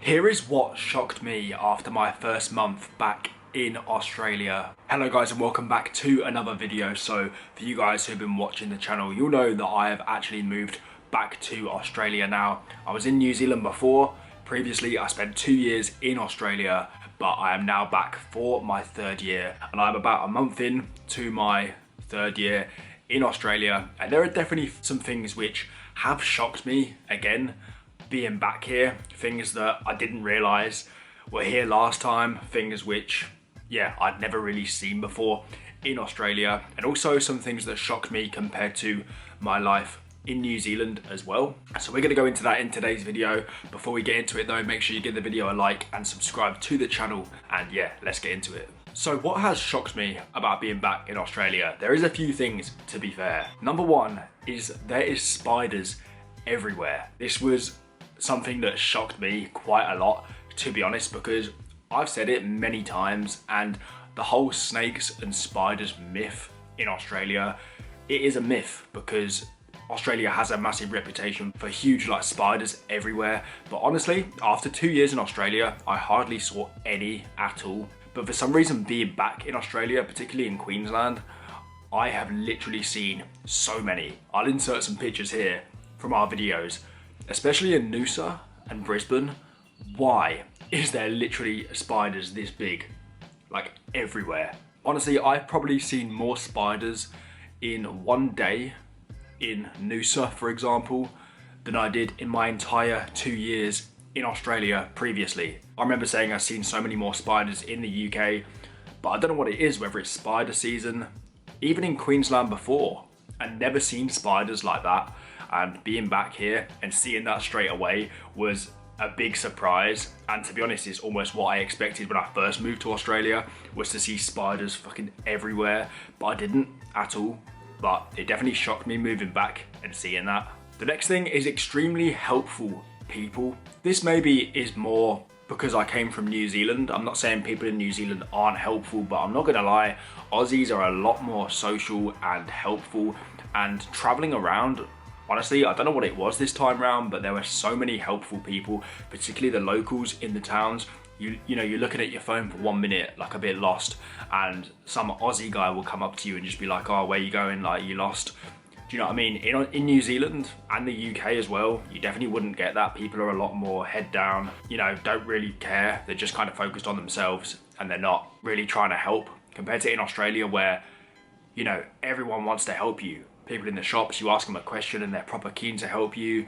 Here is what shocked me after my first month back in Australia. Hello guys and welcome back to another video. So for you guys who've been watching the channel, you'll know that I have actually moved back to Australia now. I was in New Zealand before. Previously I spent 2 years in Australia, but I am now back for my third year and I'm about a month in to my third year in Australia, and there are definitely some things which have shocked me again being back here. Things that I didn't realise were here last time, things which I'd never really seen before in Australia, and also some things that shocked me compared to my life in New Zealand as well. So we're going to go into that in today's video. Before we get into it though, make sure you give the video a like and subscribe to the channel, and let's get into it. So what has shocked me about being back in Australia? There is a few things, to be fair. Number one is there is spiders everywhere. This was something that shocked me quite a lot, to be honest, because I've said it many times, and the whole snakes and spiders myth in Australia, it is a myth because Australia has a massive reputation for huge spiders everywhere. But honestly, after 2 years in Australia, I hardly saw any at all. But for some reason, being back in Australia, particularly in Queensland, I have literally seen so many. I'll insert some pictures here from our videos, especially in Noosa and Brisbane. Why is there literally spiders this big, everywhere? Honestly, I've probably seen more spiders in one day in Noosa, for example, than I did in my entire 2 years in Australia previously. I remember saying I've seen so many more spiders in the UK, but I don't know what it is, whether it's spider season. Even in Queensland before, I'd never seen spiders like that, and being back here and seeing that straight away was a big surprise. And to be honest, it's almost what I expected when I first moved to Australia, was to see spiders fucking everywhere, but I didn't at all. But it definitely shocked me moving back and seeing that. The next thing is extremely helpful people. This maybe is more because I came from New Zealand. I'm not saying people in New Zealand aren't helpful, but I'm not gonna lie, Aussies are a lot more social and helpful, and traveling around, honestly, I don't know what it was this time around, but there were so many helpful people, particularly the locals in the towns. You're looking at your phone for 1 minute, a bit lost, and some Aussie guy will come up to you and just be like, oh, where you going? You lost. Do you know what I mean? In New Zealand and the UK as well, you definitely wouldn't get that. People are a lot more head down, don't really care. They're just kind of focused on themselves and they're not really trying to help, compared to in Australia where, everyone wants to help you. People in the shops, you ask them a question and they're proper keen to help you.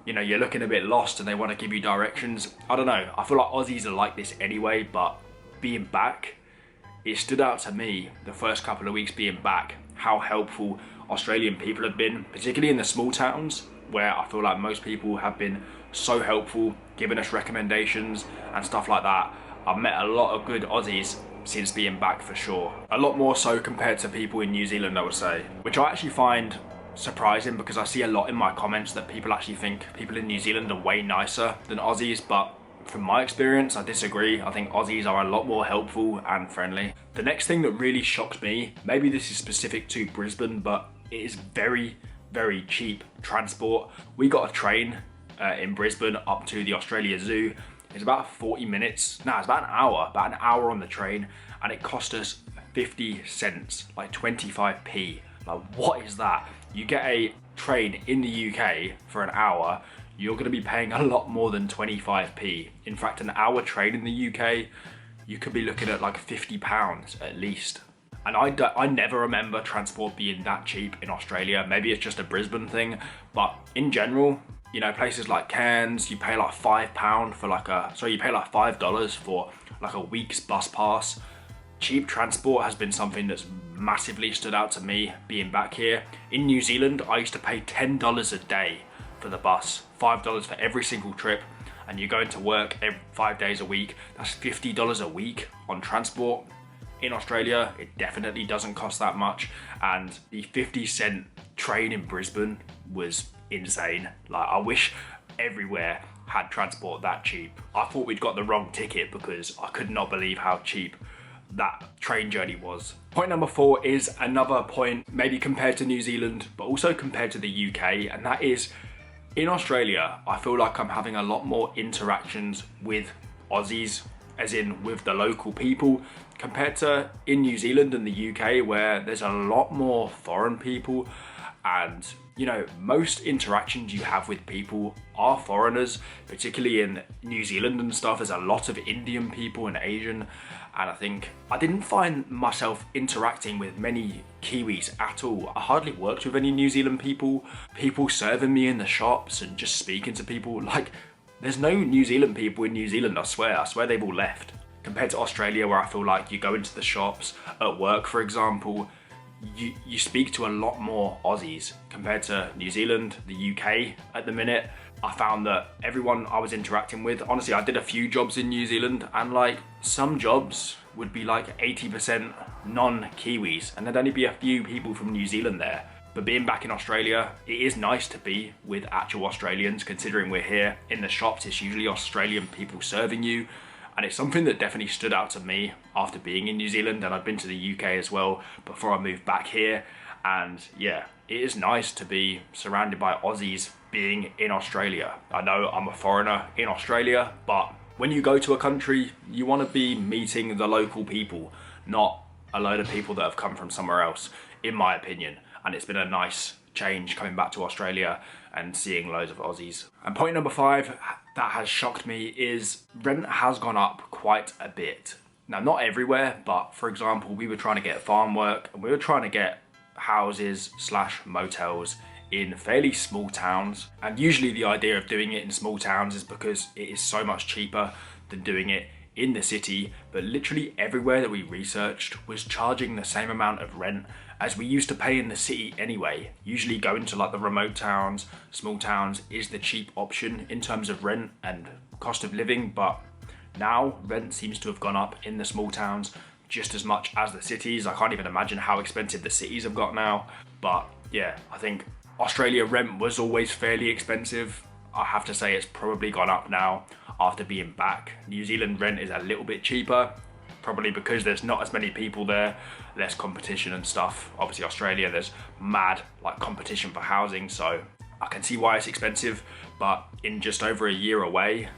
You're looking a bit lost and they want to give you directions. I don't know, I feel like Aussies are like this anyway, but being back, it stood out to me the first couple of weeks being back, how helpful Australian people have been, particularly in the small towns, where I feel like most people have been so helpful, giving us recommendations and stuff like that. I've met a lot of good Aussies since being back, for sure. A lot more so compared to people in New Zealand, I would say, which I actually find surprising, because I see a lot in my comments that people actually think people in New Zealand are way nicer than Aussies, but from my experience, I disagree. I think Aussies are a lot more helpful and friendly. The next thing that really shocked me, maybe this is specific to Brisbane, but it is very, very cheap transport. We got a train in Brisbane up to the Australia Zoo. It's about 40 minutes. No, it's about an hour on the train, and it cost us 50 cents, 25p. What is that? You get a train in the UK for an hour, you're going to be paying a lot more than 25p. In fact, an hour train in the UK, you could be looking at £50 at least. And I never remember transport being that cheap in Australia. Maybe it's just a Brisbane thing, but in general, places like Cairns, you pay £5 for you pay $5 for a week's bus pass. Cheap transport has been something that's massively stood out to me being back here. In New Zealand, I used to pay $10 a day for the bus, $5 for every single trip, and you're going to work 5 days a week. That's $50 a week on transport. In Australia, it definitely doesn't cost that much, and the 50-cent train in Brisbane was insane. I wish everywhere had transport that cheap. I thought we'd got the wrong ticket because I could not believe how cheap that train journey was. Point number 4 is another point, maybe compared to New Zealand, but also compared to the UK, and that is In Australia, I feel like I'm having a lot more interactions with Aussies, as in with the local people, compared to in New Zealand and the UK, where there's a lot more foreign people. And you know, most interactions you have with people are foreigners, particularly in New Zealand and stuff. There's a lot of Indian people and Asian, and I think I didn't find myself interacting with many Kiwis at all. I hardly worked with any New Zealand people serving me in the shops and just speaking to people. Like, there's no New Zealand people in New Zealand, I swear they've all left. Compared to Australia, where I feel like you go into the shops at work, for example, you speak to a lot more Aussies compared to New Zealand, the UK at the minute. I found that everyone I was interacting with, honestly, I did a few jobs in New Zealand, and like some jobs would be like 80% non-Kiwis, and there'd only be a few people from New Zealand there. But being back in Australia, it is nice to be with actual Australians, considering we're here in the shops. It's usually Australian people serving you. And it's something that definitely stood out to me after being in New Zealand, and I've been to the UK as well before I moved back here. And yeah, it is nice to be surrounded by Aussies being in Australia. I know I'm a foreigner in Australia, but when you go to a country, you want to be meeting the local people, not a load of people that have come from somewhere else, in my opinion. And it's been a nice change coming back to Australia and seeing loads of Aussies. And point number 5 that has shocked me is rent has gone up quite a bit. Now, not everywhere, but for example, we were trying to get farm work and we were trying to get houses / motels in fairly small towns. And usually the idea of doing it in small towns is because it is so much cheaper than doing it in the city. But literally everywhere that we researched was charging the same amount of rent as we used to pay in the city anyway. Usually going to like the remote towns, small towns is the cheap option in terms of rent and cost of living, but now rent seems to have gone up in the small towns just as much as the cities. I can't even imagine how expensive the cities have got now. But yeah, I think Australia rent was always fairly expensive. I have to say it's probably gone up now after being back. New Zealand rent is a little bit cheaper, probably because there's not as many people there, less competition and stuff. Obviously Australia, there's mad like competition for housing, so I can see why it's expensive. But in just over a year away,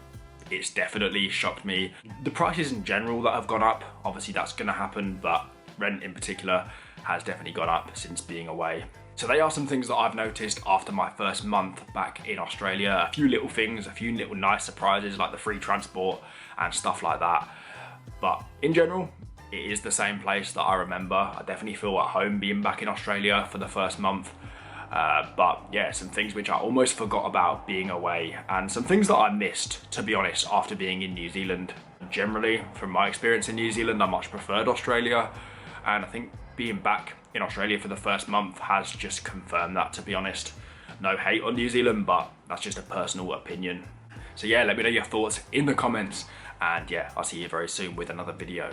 it's definitely shocked me. The prices in general that have gone up, obviously that's gonna happen, but rent in particular has definitely gone up since being away. So they are some things that I've noticed after my first month back in Australia. A few little things, a few little nice surprises like the free transport and stuff like that. But in general, it is the same place that I remember. I definitely feel at home being back in Australia for the first month. But yeah, some things which I almost forgot about being away, and some things that I missed, to be honest, after being in New Zealand. Generally, from my experience in New Zealand, I much preferred Australia. And I think being back in Australia for the first month has just confirmed that, to be honest. No hate on New Zealand, but that's just a personal opinion. So yeah, let me know your thoughts in the comments. And yeah, I'll see you very soon with another video.